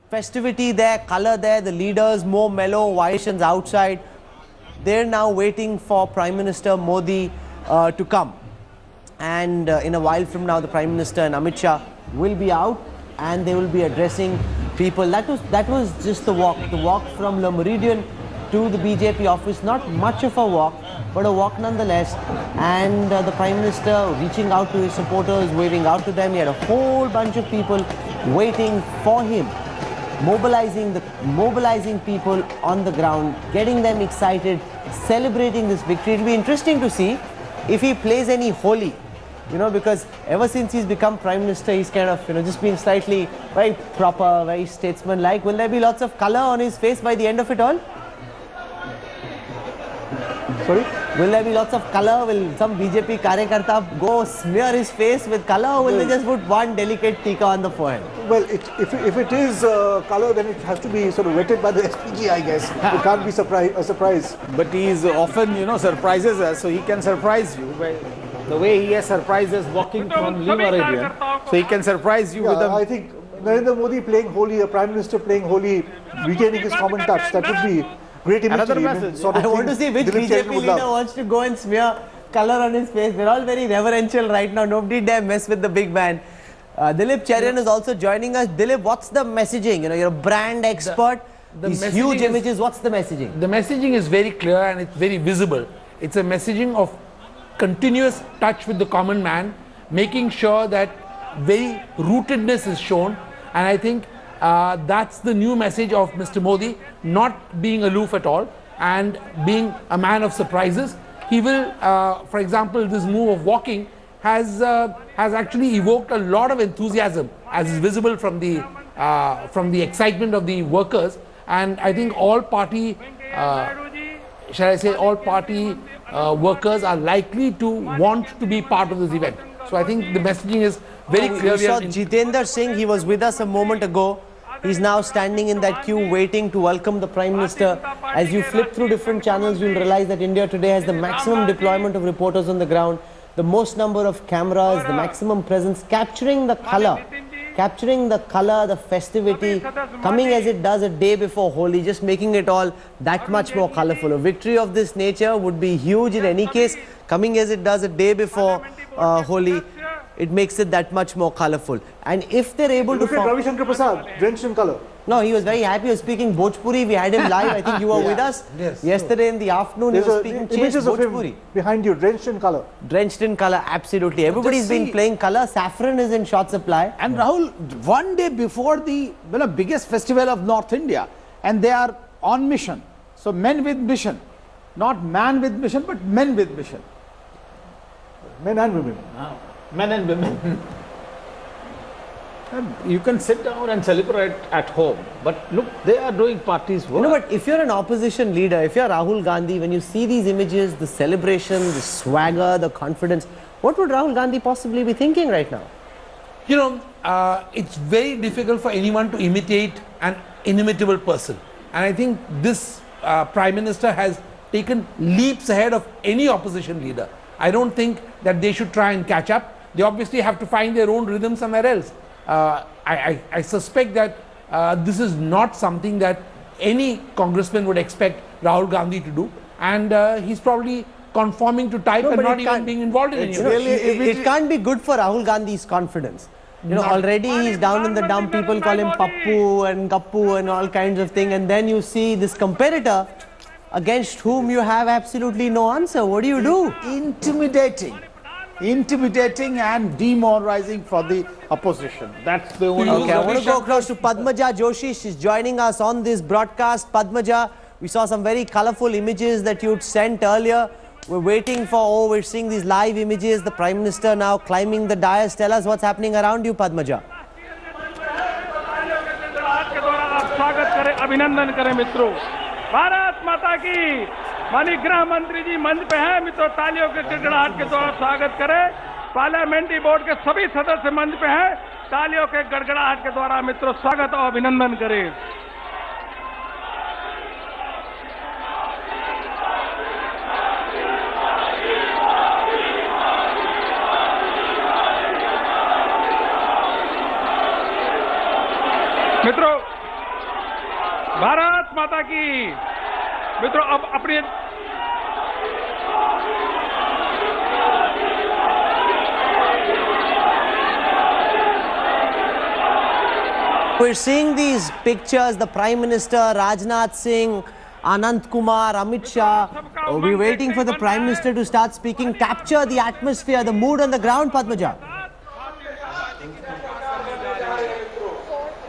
festivity there, color there, the leaders more mellow, Vaishans outside. They're now waiting for Prime Minister Modi to come. And in a while from now, the Prime Minister and Amit Shah will be out and they will be addressing people. That was just the walk from Le Méridien to the BJP office. Not much of a walk, but a walk nonetheless. And the Prime Minister reaching out to his supporters, waving out to them. He had a whole bunch of people waiting for him, mobilizing people on the ground, getting them excited, celebrating this victory. It'll be interesting to see if he plays any Holi. Because ever since he's become Prime Minister, he's kind of, just been slightly very proper, very statesman-like. Will there be lots of color on his face by the end of it all? Sorry? Will there be lots of color? Will some BJP Karyakarta go smear his face with color, or will they just put one delicate tika on the forehead? Well, if it is color, then it has to be sort of vetted by the SPG, I guess. It can't be a surprise. But he is often, surprises us, so he can surprise you. The way he has surprised us walking from Le Méridien, so he can surprise you with I think Narendra Modi playing Holi, a Prime Minister playing Holi, retaining his common touch, that would be great imagery. I want to see which BJP leader wants to go and smear color on his face. We're all very reverential right now. Nobody dare mess with the big man. Dilip Cherian is also joining us. Dilip, what's the messaging? You're a brand expert. These huge images, what's the messaging? The messaging is very clear and it's very visible. It's a messaging of continuous touch with the common man, making sure that very rootedness is shown. And I think that's the new message of Mr. Modi, not being aloof at all and being a man of surprises. He will, for example, this move of walking has actually evoked a lot of enthusiasm, as is visible from the excitement of the workers. And I think all party, workers are likely to want to be part of this event. So I think the messaging is very clear. We saw Jitendra Singh, he was with us a moment ago. He's now standing in that queue waiting to welcome the Prime Minister. As you flip through different channels, you'll realize that India today has the maximum deployment of reporters on the ground, the most number of cameras, the maximum presence, capturing the color, the festivity, coming as it does a day before Holi, just making it all that much more colorful. A victory of this nature would be huge in any case. Coming as it does a day before Holi, it makes it that much more colorful. And if they're able to... Look at Ravi Shankar Prasad, drenched in color. No, he was very happy. He was speaking Bhojpuri. We had him live. I think you were with us. Yes. Yesterday in the afternoon, he was speaking images Bhojpuri. of him behind you, drenched in color. Drenched in color, absolutely. Everybody's been playing color. Saffron is in short supply. And Rahul, one day before the biggest festival of North India, and they are on mission. So men with mission, not man with mission, but men with mission. Men and women. Men and women. And you can sit down and celebrate at home, but look, they are doing parties. But if you're an opposition leader, if you're Rahul Gandhi, when you see these images, the celebration, the swagger, the confidence, what would Rahul Gandhi possibly be thinking right now? It's very difficult for anyone to imitate an inimitable person. And I think this Prime Minister has taken leaps ahead of any opposition leader. I don't think that they should try and catch up. They obviously have to find their own rhythm somewhere else. I suspect that this is not something that any congressman would expect Rahul Gandhi to do. And he's probably conforming to type and not even being involved in it. It can't be good for Rahul Gandhi's confidence. Already he's down in the dump. People call him Pappu and Gappu and all kinds of things. And then you see this competitor against whom you have absolutely no answer. What do you do? Intimidating and demoralizing for the opposition. That's the only... Okay, I want to go across to Padmaja Joshi. She's joining us on this broadcast. Padmaja, we saw some very colorful images that you'd sent earlier. We're waiting for, we're seeing these live images. The Prime Minister now climbing the dais. Tell us what's happening around you, Padmaja. अभिनंदन करें मित्रों, भारत माता की। माननीय गृह मंत्री जी मंच पे हैं मित्रों, तालियों के गड़गड़ाहट के द्वारा स्वागत करें। पार्लियामेंट्री बोर्ड के सभी सदस्य मंच पे हैं, तालियों के गड़गड़ाहट के द्वारा मित्रों स्वागत और अभिनंदन करें। मित्रों, भारत माता की। मित्रों, अब अपनी We're seeing these pictures, the Prime Minister, Rajnath Singh, Anant Kumar, Amit Shah. We're waiting for the Prime Minister to start speaking. Capture the atmosphere, the mood on the ground, Padmaja.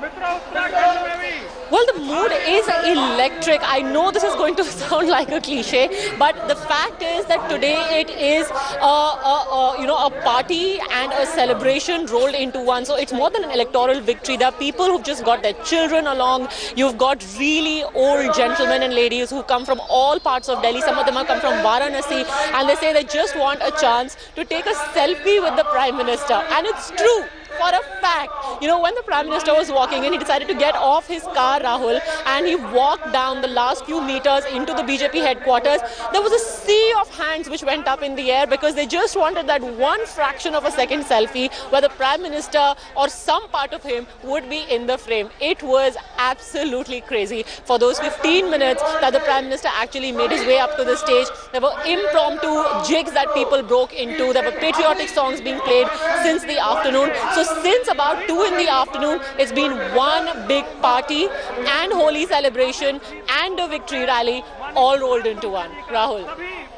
मित्रों, उत्तराखंड में भी Well, the mood is electric. I know this is going to sound like a cliche, but the fact is that today it is a party and a celebration rolled into one. So it's more than an electoral victory. There are people who've just got their children along. You've got really old gentlemen and ladies who come from all parts of Delhi. Some of them have come from Varanasi, and they say they just want a chance to take a selfie with the Prime Minister. And it's true. For a fact, when the Prime Minister was walking in, he decided to get off his car, Rahul, and he walked down the last few meters into the BJP headquarters. There was a sea of hands which went up in the air because they just wanted that one fraction of a second selfie where the Prime Minister or some part of him would be in the frame. It was absolutely crazy. For those 15 minutes that the Prime Minister actually made his way up to the stage, there were impromptu jigs that people broke into. There were patriotic songs being played since the afternoon. So since about 2 in the afternoon, it's been one big party and holy celebration and a victory rally all rolled into one. Rahul.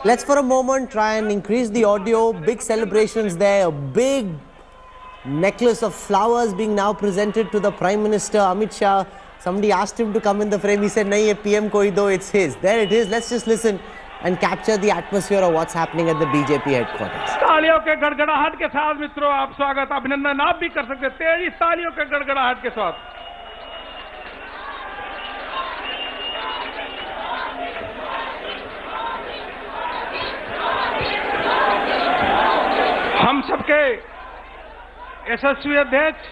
Let's for a moment try and increase the audio. Big celebrations there. A big necklace of flowers being now presented to the Prime Minister, Amit Shah. Somebody asked him to come in the frame. He said, "Nahi, ye PM koi do, it's his." There it is. Let's just listen and capture the atmosphere of what's happening at the BJP headquarters. तालियों के गड़गड़ाहट के साथ मित्रों, आप स्वागत, अभिनंदन आप भी कर सकते हैं। तेजी तालियों के गड़गड़ाहट के साथ। हम सबके यशस्वी अध्यक्ष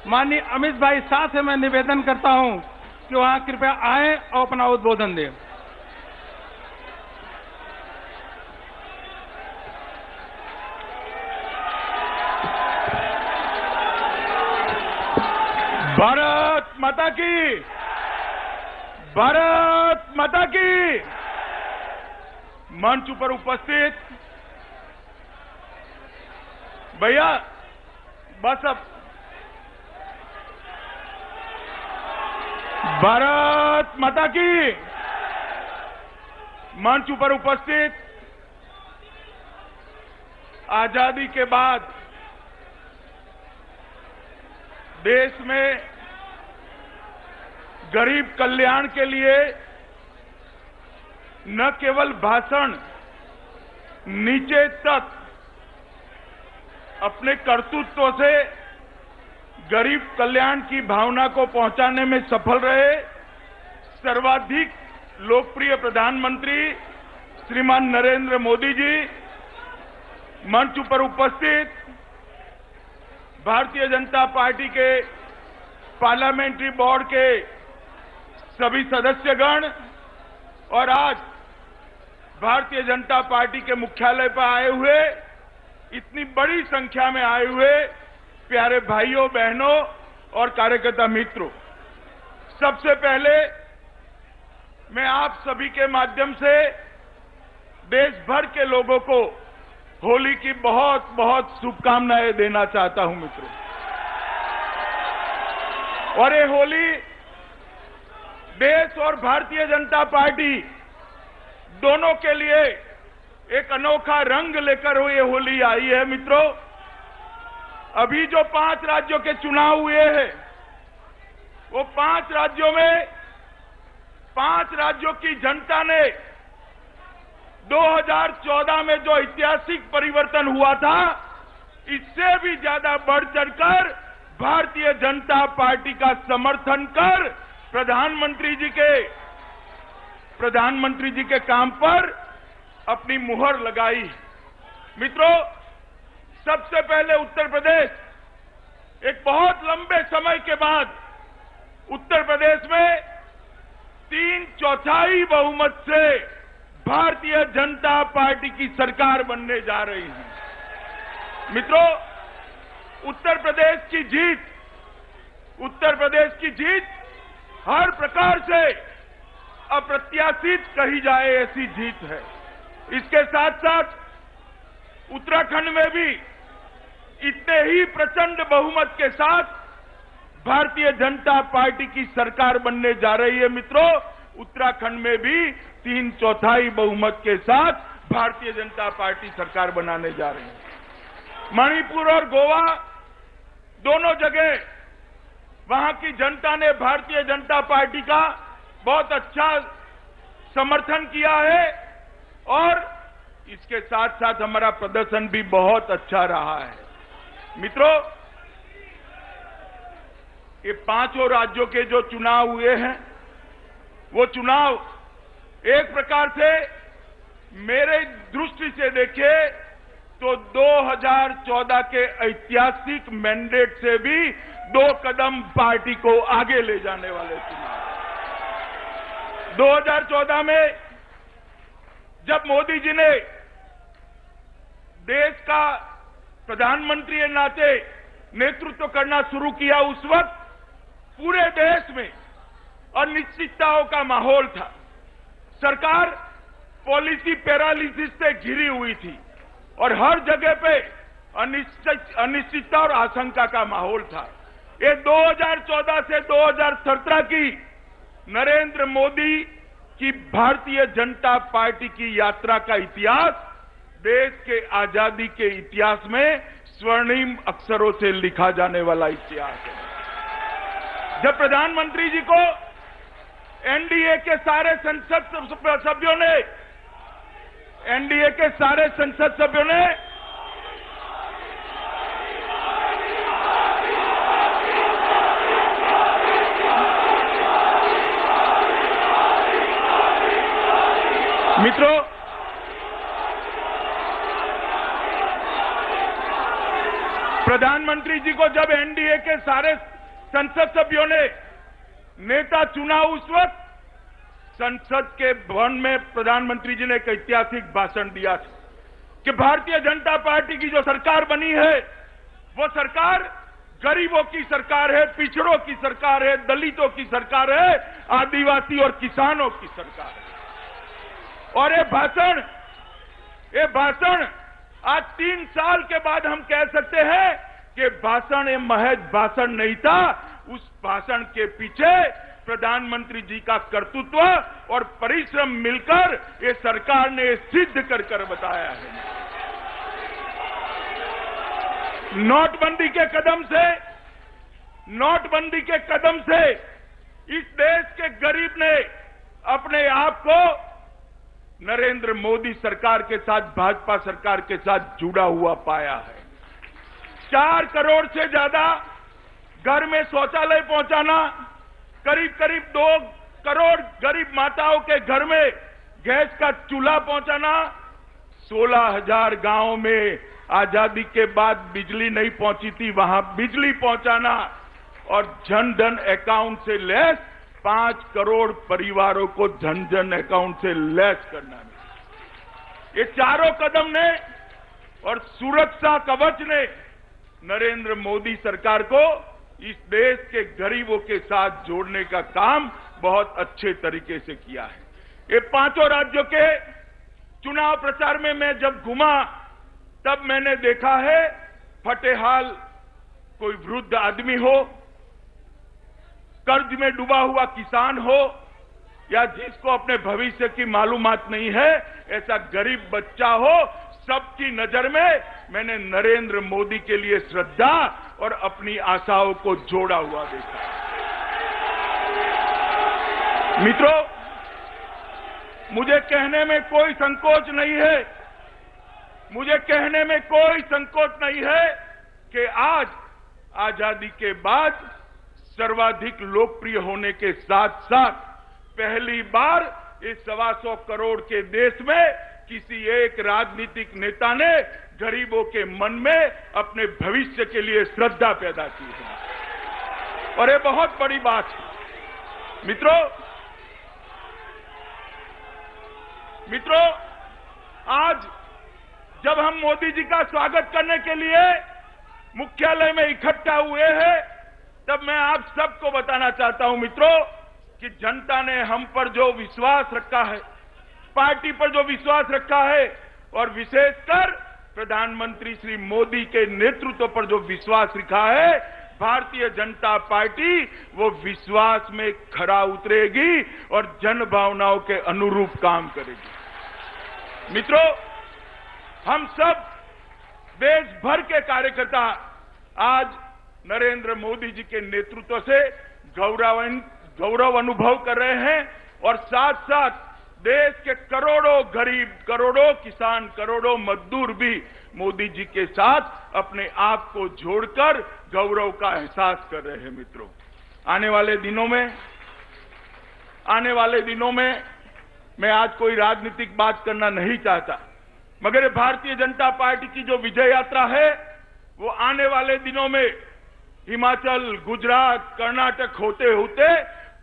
माननीय अमित भाई शाह से मैं निवेदन करता हूं कि वहां कृपया आए और अपना उद्बोधन दें। भारत माता की, भारत माता की। मंच पर उपस्थित भैया, बस अब भारत माता की। मंच पर उपस्थित आजादी के बाद देश में गरीब कल्याण के लिए न केवल भाषण, नीचे तक अपने कर्तृत्व से गरीब कल्याण की भावना को पहुंचाने में सफल रहे सर्वाधिक लोकप्रिय प्रधानमंत्री श्रीमान नरेंद्र मोदी जी, मंच पर उपस्थित भारतीय जनता पार्टी के पार्लियामेंट्री बोर्ड के सभी सदस्यगण और आज भारतीय जनता पार्टी के मुख्यालय पर आए हुए इतनी बड़ी संख्या में आए हुए प्यारे भाइयों बहनों और कार्यकर्ता मित्रों, सबसे पहले मैं आप सभी के माध्यम से देश भर के लोगों को होली की बहुत बहुत शुभकामनाएं देना चाहता हूं मित्रों। और ये होली देश और भारतीय जनता पार्टी दोनों के लिए एक अनोखा रंग लेकर ये होली आई है मित्रों। अभी जो 5 राज्यों के चुनाव हुए हैं, वो 5 राज्यों में 5 राज्यों की जनता ने 2014 में जो ऐतिहासिक परिवर्तन हुआ था, इससे भी ज्यादा बढ़ चढ़कर भारतीय जनता पार्टी का समर्थन कर प्रधानमंत्री जी के काम पर अपनी मुहर लगाई। मित्रों, सबसे पहले उत्तर प्रदेश एक बहुत लंबे समय के बाद उत्तर प्रदेश में 3/4 बहुमत से भारतीय जनता पार्टी की सरकार बनने जा रही है। मित्रों, उत्तर प्रदेश की जीत हर प्रकार से अप्रत्याशित कही जाए ऐसी जीत है। इसके साथ साथ उत्तराखंड में भी इतने ही प्रचंड बहुमत के साथ भारतीय जनता पार्टी की सरकार बनने जा रही है। मित्रों, उत्तराखंड में भी 3/4 बहुमत के साथ भारतीय जनता पार्टी सरकार बनाने जा रही है। मणिपुर और गोवा दोनों जगह वहां की जनता ने भारतीय जनता पार्टी का बहुत अच्छा समर्थन किया है और इसके साथ साथ हमारा प्रदर्शन भी बहुत अच्छा रहा है। मित्रों, ये 5 राज्यों के जो चुनाव हुए हैं, वो चुनाव एक प्रकार से मेरे दृष्टि से देखे तो 2014 के ऐतिहासिक मैंडेट से भी 2 कदम पार्टी को आगे ले जाने वाले चुनाव। 2014 में जब मोदी जी ने देश का प्रधानमंत्री के नाते नेतृत्व करना शुरू किया, उस वक्त पूरे देश में अनिश्चितताओं का माहौल था। सरकार पॉलिसी पैरालिसिस से घिरी हुई थी और हर जगह पे अनिश्चितता और आशंका का माहौल था। ये 2014 से 2017 की नरेंद्र मोदी की भारतीय जनता पार्टी की यात्रा का इतिहास देश के आजादी के इतिहास में स्वर्णिम अक्षरों से लिखा जाने वाला इतिहास है। जब प्रधानमंत्री जी को एनडीए के सारे संसद सभ्यों ने मित्रों, प्रधानमंत्री जी को जब एनडीए के सारे संसद सभ्यों ने नेता चुना, उस वक्त संसद के भवन में प्रधानमंत्री जी ने एक ऐतिहासिक भाषण दिया था कि भारतीय जनता पार्टी की जो सरकार बनी है, वो सरकार गरीबों की सरकार है, पिछड़ों की सरकार है, दलितों की सरकार है, आदिवासी और किसानों की सरकार है। और ये भाषण आज 3 साल के बाद हम कह सकते हैं कि भाषण ये महज भाषण नहीं था, उस भाषण के पीछे प्रधानमंत्री जी का कर्तृत्व और परिश्रम मिलकर ये सरकार ने सिद्ध कर बताया है। नोटबंदी के कदम से इस देश के गरीब ने अपने आप को नरेंद्र मोदी सरकार के साथ, भाजपा सरकार के साथ जुड़ा हुआ पाया है। 4 करोड़ से ज्यादा घर में शौचालय पहुंचाना, करीब 2 करोड़ गरीब माताओं के घर में गैस का चूल्हा पहुंचाना, 16,000 गांवों में आजादी के बाद बिजली नहीं पहुंची थी, वहां बिजली पहुंचाना और जन धन अकाउंट से लैस 5 करोड़ परिवारों को जन धन अकाउंट से लैस करना। ये चारों कदम ने और सुरक्षा कवच ने नरेंद्र मोदी सरकार को इस देश के गरीबों के साथ जोड़ने का काम बहुत अच्छे तरीके से किया है। ये 5 राज्यों के चुनाव प्रचार में मैं जब घुमा, तब मैंने देखा है फटेहाल कोई वृद्ध आदमी हो, कर्ज में डूबा हुआ किसान हो, या जिसको अपने भविष्य की मालूमात नहीं है, ऐसा गरीब बच्चा हो, सबकी नजर में मैंने नरेंद्र मोदी के लिए श्रद्धा और अपनी आशाओं को जोड़ा हुआ देखा। मित्रों, मुझे कहने में कोई संकोच नहीं है कि आज आजादी के बाद सर्वाधिक लोकप्रिय होने के साथ साथ पहली बार इस 125 करोड़ के देश में किसी एक राजनीतिक नेता ने गरीबों के मन में अपने भविष्य के लिए श्रद्धा पैदा की है, और ये बहुत बड़ी बात है। मित्रों, आज जब हम मोदी जी का स्वागत करने के लिए मुख्यालय में इकट्ठा हुए हैं, तब मैं आप सबको बताना चाहता हूं मित्रों, कि जनता ने हम पर जो विश्वास रखा है, पार्टी पर जो विश्वास रखा है और विशेषकर प्रधानमंत्री श्री मोदी के नेतृत्व पर जो विश्वास रखा है, भारतीय जनता पार्टी वो विश्वास में खरा उतरेगी और जन भावनाओं के अनुरूप काम करेगी। मित्रों, हम सब देश भर के कार्यकर्ता आज नरेंद्र मोदी जी के नेतृत्व से गौरव अनुभव कर रहे हैं और साथ साथ देश के करोड़ों गरीब, करोड़ों किसान, करोड़ों मजदूर भी मोदी जी के साथ अपने आप को जोड़कर गौरव का एहसास कर रहे हैं। मित्रों, आने वाले दिनों में मैं आज कोई राजनीतिक बात करना नहीं चाहता, मगर भारतीय जनता पार्टी की जो विजय यात्रा है वो आने वाले दिनों में हिमाचल, गुजरात, कर्नाटक होते होते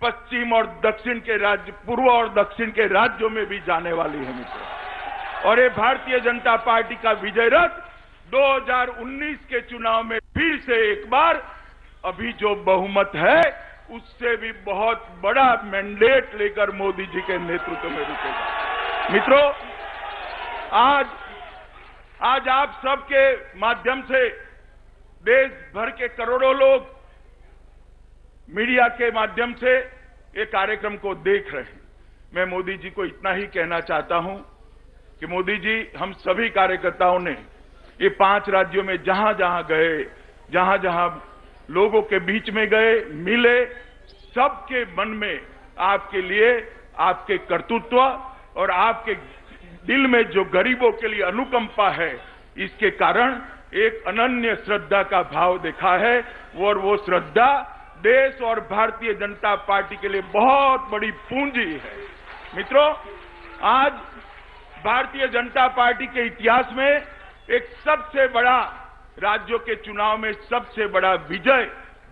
पश्चिम और दक्षिण के राज्य, पूर्व और दक्षिण के राज्यों में भी जाने वाली है। मित्रों, और ये भारतीय जनता पार्टी का विजय रथ 2019 के चुनाव में फिर से एक बार अभी जो बहुमत है उससे भी बहुत बड़ा मैंडेट लेकर मोदी जी के नेतृत्व में रुकेगा। मित्रों, आज आप सबके माध्यम से देश भर के करोड़ों लोग मीडिया के माध्यम से ये कार्यक्रम को देख रहे हैं। मैं मोदी जी को इतना ही कहना चाहता हूं कि मोदी जी, हम सभी कार्यकर्ताओं ने ये 5 राज्यों में जहां जहां गए, जहां जहां लोगों के बीच में गए, मिले, सबके मन में आपके लिए आपके कर्तृत्व और आपके दिल में जो गरीबों के लिए अनुकंपा है, इसके कारण एक अनन्य श्रद्धा का भाव देखा है और वो श्रद्धा देश और भारतीय जनता पार्टी के लिए बहुत बड़ी पूंजी है। मित्रों, आज भारतीय जनता पार्टी के इतिहास में एक सबसे बड़ा, राज्यों के चुनाव में सबसे बड़ा विजय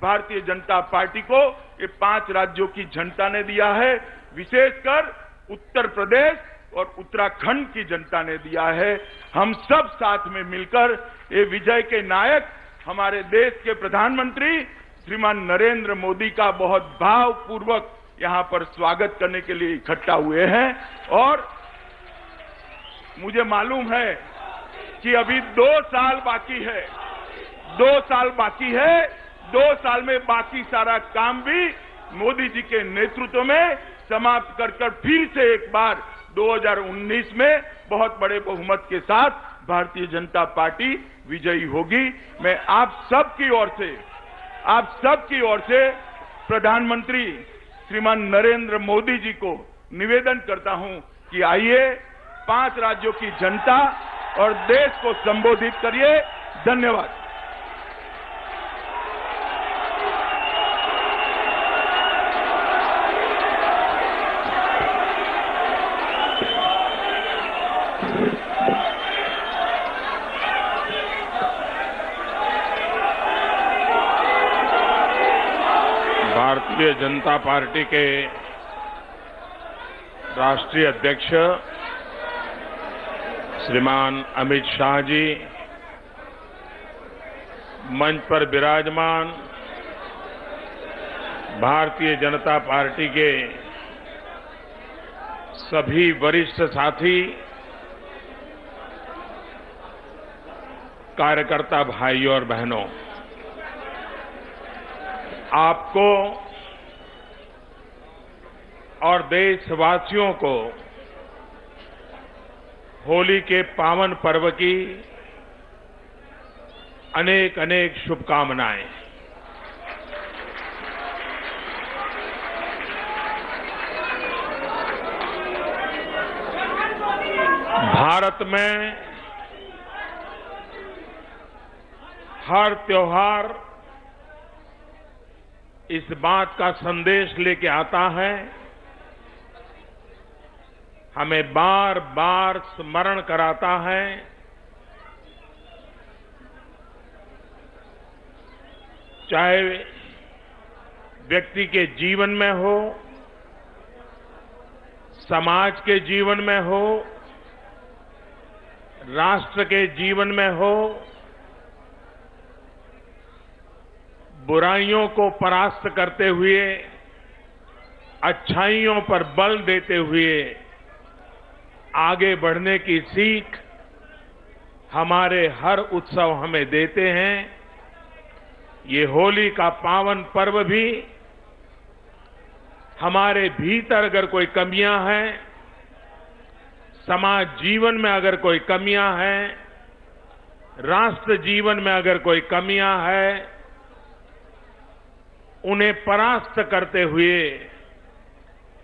भारतीय जनता पार्टी को ये 5 राज्यों की जनता ने दिया है। विशेषकर उत्तर प्रदेश और उत्तराखंड की जनता ने दिया है। हम सब साथ में मिलकर ये विजय के नायक हमारे देश के प्रधानमंत्री श्रीमान नरेंद्र मोदी का बहुत भावपूर्वक यहां पर स्वागत करने के लिए इकट्ठा हुए हैं। और मुझे मालूम है कि अभी 2 साल बाकी है, 2 साल बाकी है। 2 साल में बाकी सारा काम भी मोदी जी के नेतृत्व में समाप्त कर फिर से एक बार 2019 में बहुत बड़े बहुमत के साथ भारतीय जनता पार्टी विजयी होगी। मैं आप सबकी ओर से प्रधानमंत्री श्रीमान नरेंद्र मोदी जी को निवेदन करता हूं कि आइए 5 राज्यों की जनता और देश को संबोधित करिए। धन्यवाद। भारतीय जनता पार्टी के राष्ट्रीय अध्यक्ष श्रीमान अमित शाह जी, मंच पर विराजमान भारतीय जनता पार्टी के सभी वरिष्ठ साथी, कार्यकर्ता भाइयों और बहनों, आपको और देशवासियों को होली के पावन पर्व की अनेक अनेक शुभकामनाएं। भारत में हर त्योहार इस बात का संदेश लेके आता है, हमें बार बार स्मरण कराता है चाहे व्यक्ति के जीवन में हो, समाज के जीवन में हो, राष्ट्र के जीवन में हो, बुराइयों को परास्त करते हुए अच्छाइयों पर बल देते हुए आगे बढ़ने की सीख हमारे हर उत्सव हमें देते हैं। ये होली का पावन पर्व भी हमारे भीतर अगर कोई कमियां हैं, समाज जीवन में अगर कोई कमियां हैं, राष्ट्र जीवन में अगर कोई कमियां हैं, उन्हें परास्त करते हुए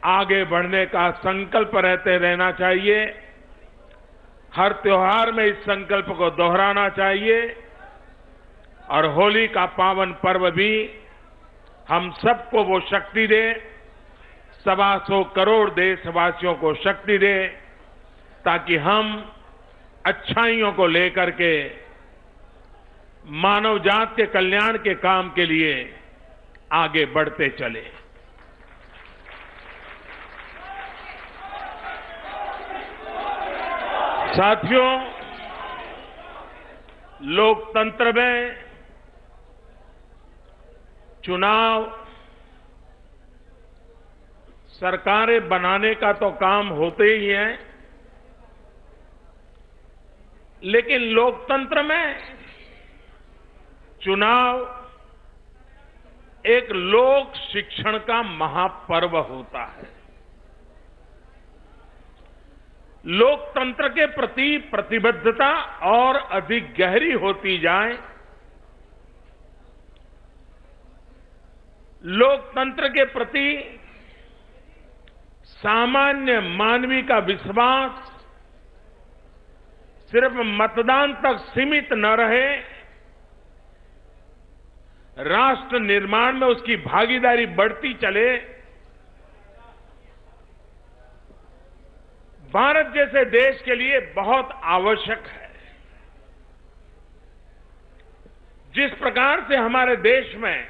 आगे बढ़ने का संकल्प रहते रहना चाहिए। हर त्योहार में इस संकल्प को दोहराना चाहिए और होली का पावन पर्व भी हम सबको वो शक्ति दे, 125 करोड़ देशवासियों को शक्ति दे, ताकि हम अच्छाइयों को लेकर के मानव जात के कल्याण के काम के लिए आगे बढ़ते चले। साथियों, लोकतंत्र में चुनाव सरकारें बनाने का तो काम होते ही है, लेकिन लोकतंत्र में चुनाव एक लोक शिक्षण का महापर्व होता है। लोकतंत्र के प्रति प्रतिबद्धता और अधिक गहरी होती जाए, लोकतंत्र के प्रति सामान्य मानवी का विश्वास सिर्फ मतदान तक सीमित न रहे, राष्ट्र निर्माण में उसकी भागीदारी बढ़ती चले। भारत जैसे देश के लिए बहुत आवश्यक है। जिस प्रकार से हमारे देश में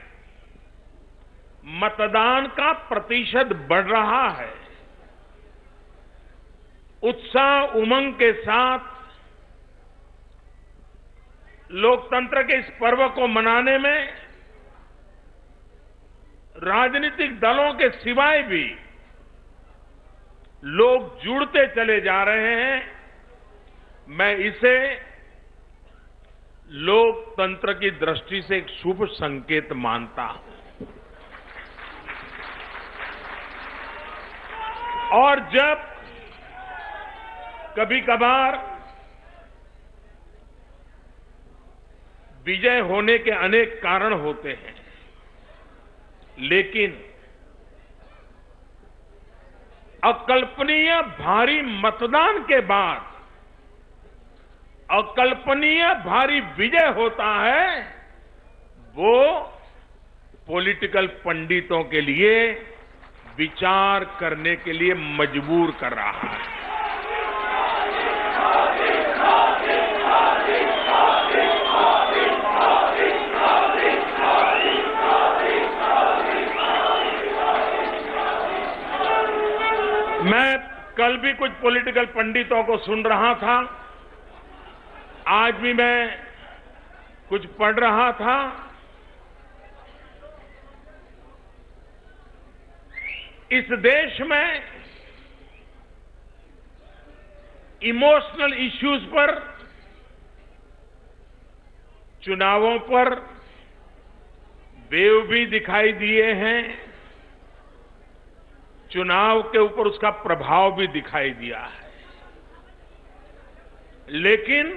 मतदान का प्रतिशत बढ़ रहा है, उत्साह उमंग के साथ लोकतंत्र के इस पर्व को मनाने में राजनीतिक दलों के सिवाय भी लोग जुड़ते चले जा रहे हैं। मैं इसे लोकतंत्र की दृष्टि से एक शुभ संकेत मानता हूं। और जब कभी कभार विजय होने के अनेक कारण होते हैं, लेकिन अकल्पनीय भारी मतदान के बाद अकल्पनीय भारी विजय होता है, वो पॉलिटिकल पंडितों के लिए विचार करने के लिए मजबूर कर रहा है। मैं कल भी कुछ पॉलिटिकल पंडितों को सुन रहा था, आज भी मैं कुछ पढ़ रहा था। इस देश में इमोशनल इश्यूज पर, चुनावों पर वेव भी दिखाई दिए हैं, चुनाव के ऊपर उसका प्रभाव भी दिखाई दिया है। लेकिन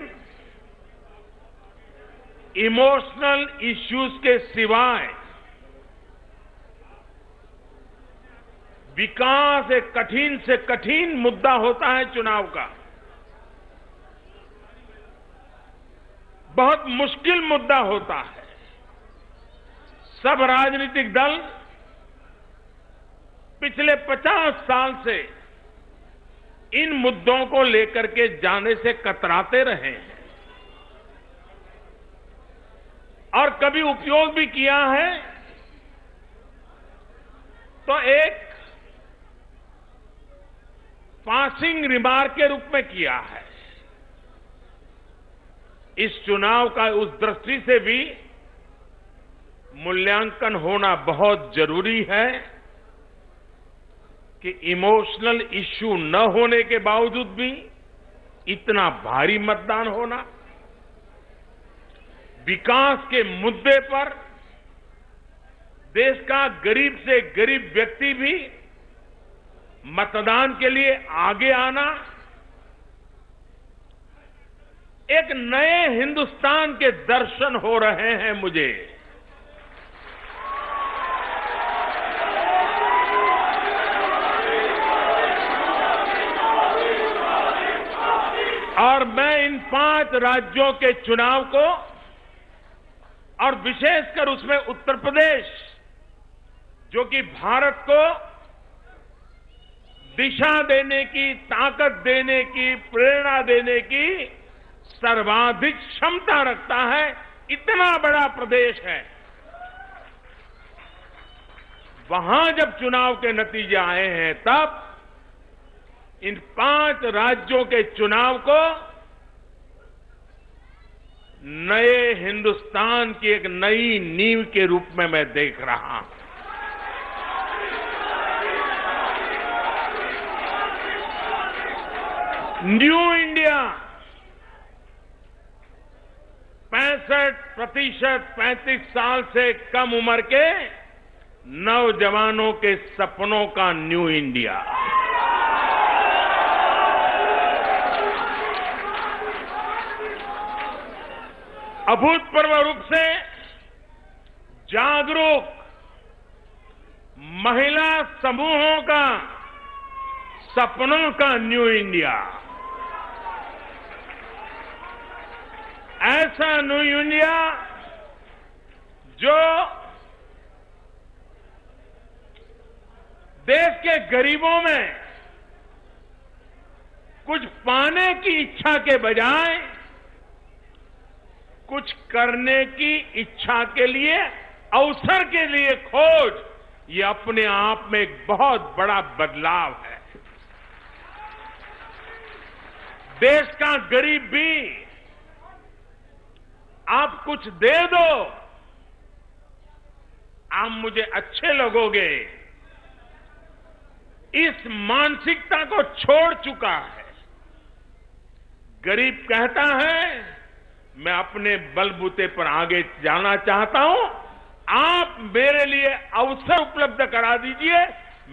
इमोशनल इश्यूज के सिवाय विकास एक कठिन से कठिन मुद्दा होता है। चुनाव का बहुत मुश्किल मुद्दा होता है। सब राजनीतिक दल पिछले 50 साल से इन मुद्दों को लेकर के जाने से कतराते रहे हैं और कभी उपयोग भी किया है तो एक पासिंग रिमार्क के रूप में किया है। इस चुनाव का उस दृष्टि से भी मूल्यांकन होना बहुत जरूरी है कि इमोशनल इश्यू न होने के बावजूद भी इतना भारी मतदान होना, विकास के मुद्दे पर देश का गरीब से गरीब व्यक्ति भी मतदान के लिए आगे आना, एक नए हिंदुस्तान के दर्शन हो रहे हैं मुझे। और मैं इन 5 राज्यों के चुनाव को, और विशेषकर उसमें उत्तर प्रदेश, जो कि भारत को दिशा देने की, ताकत देने की, प्रेरणा देने की सर्वाधिक क्षमता रखता है, इतना बड़ा प्रदेश है, वहां जब चुनाव के नतीजे आए हैं तब इन 5 राज्यों के चुनाव को नए हिंदुस्तान की एक नई नींव के रूप में मैं देख रहा हूं। न्यू इंडिया 65% 35 साल से कम उम्र के नौजवानों के सपनों का न्यू इंडिया। अभूतपूर्व रूप से जागरूक महिला समूहों का सपनों का न्यू इंडिया। ऐसा न्यू इंडिया जो देश के गरीबों में कुछ पाने की इच्छा के बजाय कुछ करने की इच्छा के लिए, अवसर के लिए खोज, ये अपने आप में एक बहुत बड़ा बदलाव है। देश का गरीब भी आप कुछ दे दो, आप मुझे अच्छे लगोगे, इस मानसिकता को छोड़ चुका है। गरीब कहता है मैं अपने बलबूते पर आगे जाना चाहता हूं, आप मेरे लिए अवसर उपलब्ध करा दीजिए,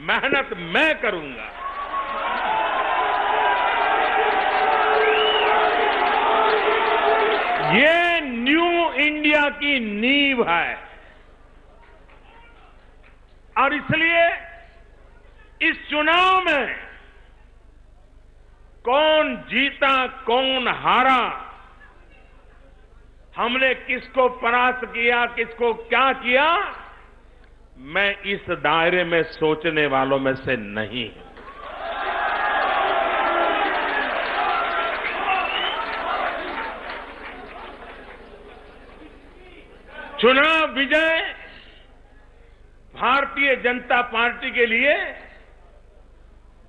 मेहनत मैं करूंगा। ये न्यू इंडिया की नींव है और इसलिए इस चुनाव में कौन जीता कौन हारा, हमने किसको परास्त किया, किसको क्या किया, मैं इस दायरे में सोचने वालों में से नहीं हूं। चुनाव विजय भारतीय जनता पार्टी के लिए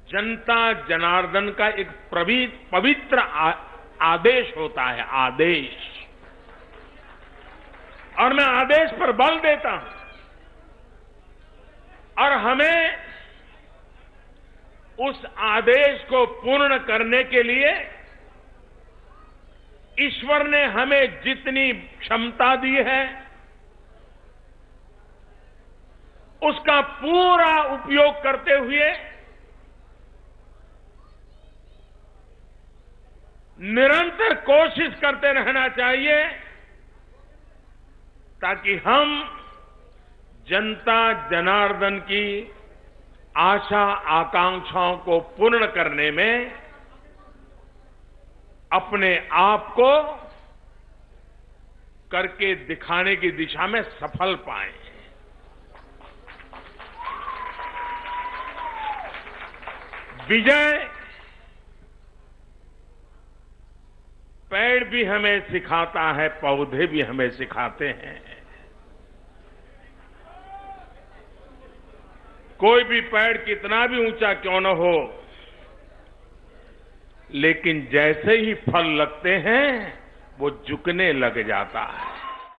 जनता जनार्दन का एक पवित्र आदेश होता है, आदेश। और मैं आदेश पर बल देता हूं और हमें उस आदेश को पूर्ण करने के लिए ईश्वर ने हमें जितनी क्षमता दी है उसका पूरा उपयोग करते हुए निरंतर कोशिश करते रहना चाहिए ताकि हम जनता जनार्दन की आशा आकांक्षाओं को पूर्ण करने में अपने आप को करके दिखाने की दिशा में सफल पाएं। विजय पेड़ भी हमें सिखाता है, पौधे भी हमें सिखाते हैं। कोई भी पेड़ कितना भी ऊंचा क्यों न हो, लेकिन जैसे ही फल लगते हैं वो झुकने लग जाता है।